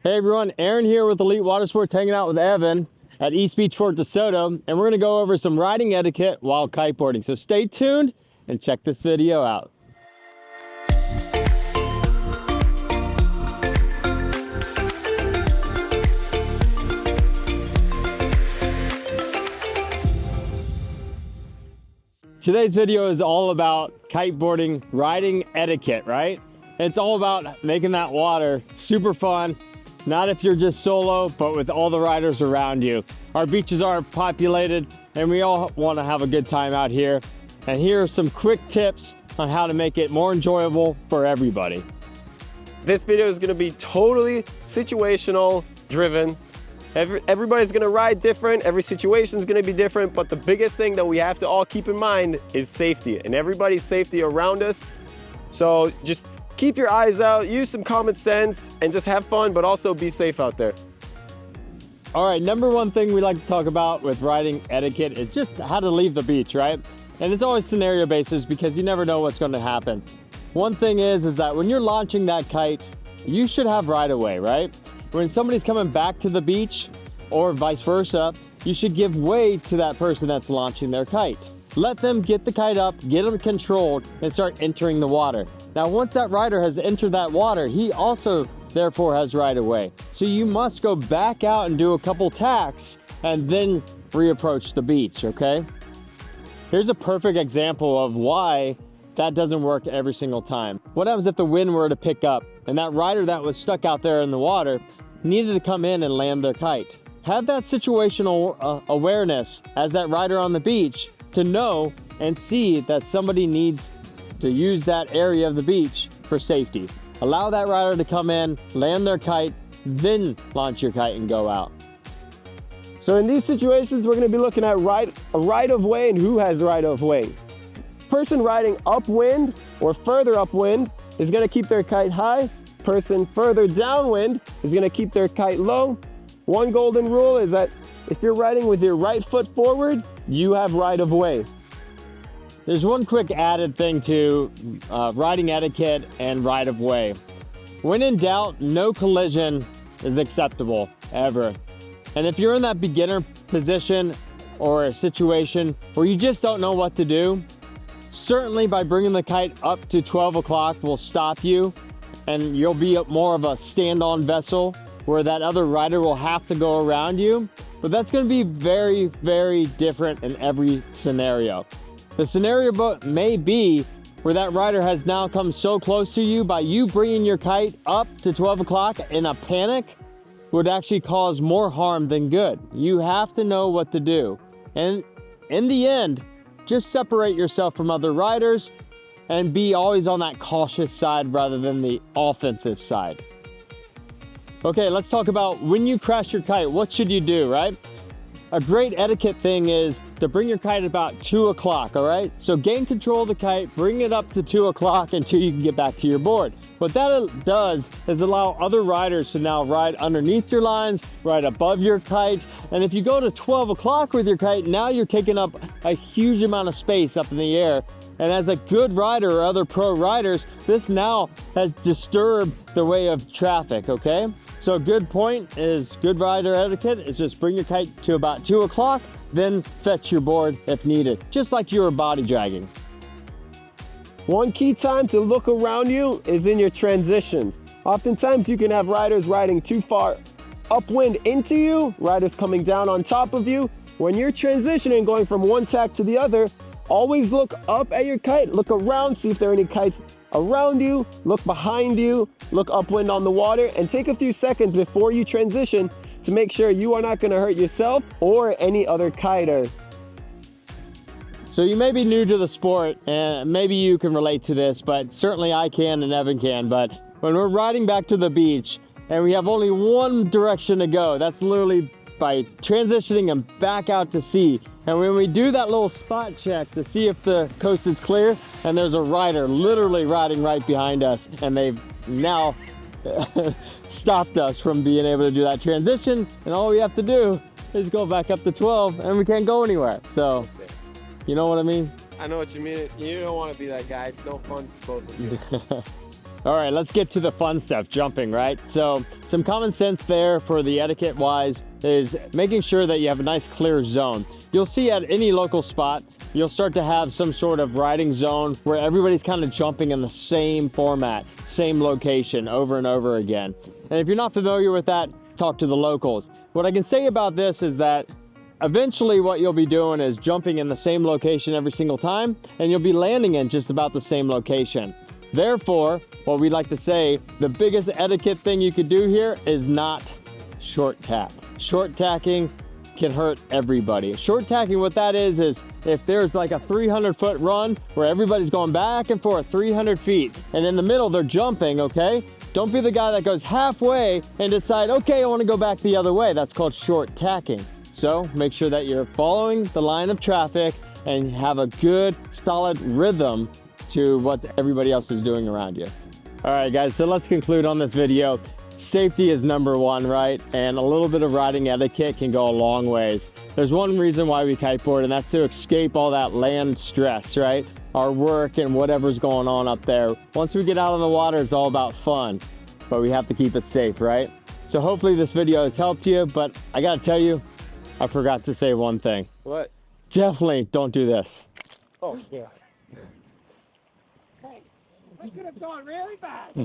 Hey everyone, Aaron here with Elite Watersports, hanging out with Evan at East Beach, Fort DeSoto, and we're going to go over some riding etiquette while kiteboarding. So stay tuned and check this video out. Today's video is all about kiteboarding riding etiquette, right? It's all about making that water super fun. Not if you're just solo, but with all the riders around you. Our beaches are populated and we all want to have a good time out here. And here are some quick tips on how to make it more enjoyable for everybody. This video is going to be totally situational driven. Everybody's going to ride different. Every situation is going to be different. But the biggest thing that we have to all keep in mind is safety and everybody's safety around us. So just keep your eyes out, use some common sense, and just have fun, but also be safe out there. All right, number one thing we like to talk about with riding etiquette is just how to leave the beach, right? And it's always scenario basis because you never know what's going to happen. One thing is that when you're launching that kite, you should have right of way, right? When somebody's coming back to the beach or vice versa, you should give way to that person that's launching their kite. Let them get the kite up, get them controlled, and start entering the water. Now, once that rider has entered that water, he also therefore has right of way. So you must go back out and do a couple tacks and then reapproach the beach, okay? Here's a perfect example of why that doesn't work every single time. What happens if the wind were to pick up and that rider that was stuck out there in the water needed to come in and land their kite? Have that situational awareness as that rider on the beach to know and see that somebody needs to use that area of the beach for safety. Allow that rider to come in, land their kite, then launch your kite and go out. So in these situations, we're going to be looking at right of way and who has right of way. Person riding upwind or further upwind is going to keep their kite high. Person further downwind is going to keep their kite low. One golden rule is that if you're riding with your right foot forward, you have right of way. There's one quick added thing to riding etiquette and right of way. When in doubt, no collision is acceptable, ever. And if you're in that beginner position or a situation where you just don't know what to do, certainly by bringing the kite up to 12 o'clock will stop you, and you'll be more of a stand-on vessel where that other rider will have to go around you. But that's going to be very, very different in every scenario. The scenario may be where that rider has now come so close to you by you bringing your kite up to 12 o'clock in a panic would actually cause more harm than good. You have to know what to do. And in the end, just separate yourself from other riders and be always on that cautious side rather than the offensive side. Okay, let's talk about when you crash your kite, what should you do, right? A great etiquette thing is to bring your kite about 2 o'clock, all right? So gain control of the kite, bring it up to 2 o'clock until you can get back to your board. What that does is allow other riders to now ride underneath your lines, ride above your kite. And if you go to 12 o'clock with your kite, now you're taking up a huge amount of space up in the air. And as a good rider or other pro riders, this now has disturbed the way of traffic, okay? So a good point is good rider etiquette is just bring your kite to about 2 o'clock, then fetch your board if needed, just like you were body dragging. One key time to look around you is in your transitions. Oftentimes you can have riders riding too far upwind into you, riders coming down on top of you. When you're transitioning, going from one tack to the other, always look up at your kite, look around, see if there are any kites around you, look behind you, look upwind on the water, and take a few seconds before you transition to make sure you are not going to hurt yourself or any other kiter. So you may be new to the sport and maybe you can relate to this, but certainly I can and Evan can. But when we're riding back to the beach and we have only one direction to go, that's literally by transitioning and back out to sea. And when we do that little spot check to see if the coast is clear, and there's a rider literally riding right behind us, and they've now stopped us from being able to do that transition, and all we have to do is go back up to 12 and we can't go anywhere. So you know what I mean? I know what you mean. You don't want to be that guy. It's no fun for both of you. All right, let's get to the fun stuff, jumping, right? So some common sense there for the etiquette wise is making sure that you have a nice clear zone. You'll see at any local spot, you'll start to have some sort of riding zone where everybody's kind of jumping in the same format, same location over and over again. And if you're not familiar with that, talk to the locals. What I can say about this is that eventually what you'll be doing is jumping in the same location every single time, and you'll be landing in just about the same location. Therefore, what we like to say, the biggest etiquette thing you could do here is not short tack. Short tacking can hurt everybody. Short tacking, what that is if there's like a 300-foot run where everybody's going back and forth 300 feet, and in the middle they're jumping, okay? Don't be the guy that goes halfway and decide, okay, I want to go back the other way. That's called short tacking. So make sure that you're following the line of traffic and have a good, solid rhythm to what everybody else is doing around you. All right, guys, so let's conclude on this video. Safety is number one, right? And a little bit of riding etiquette can go a long ways. There's one reason why we kiteboard, and that's to escape all that land stress, right? Our work and whatever's going on up there. Once we get out on the water, it's all about fun, but we have to keep it safe, right? So hopefully this video has helped you, but I gotta tell you, I forgot to say one thing. What? Definitely don't do this. Oh, yeah. Hey, I could have gone really fast.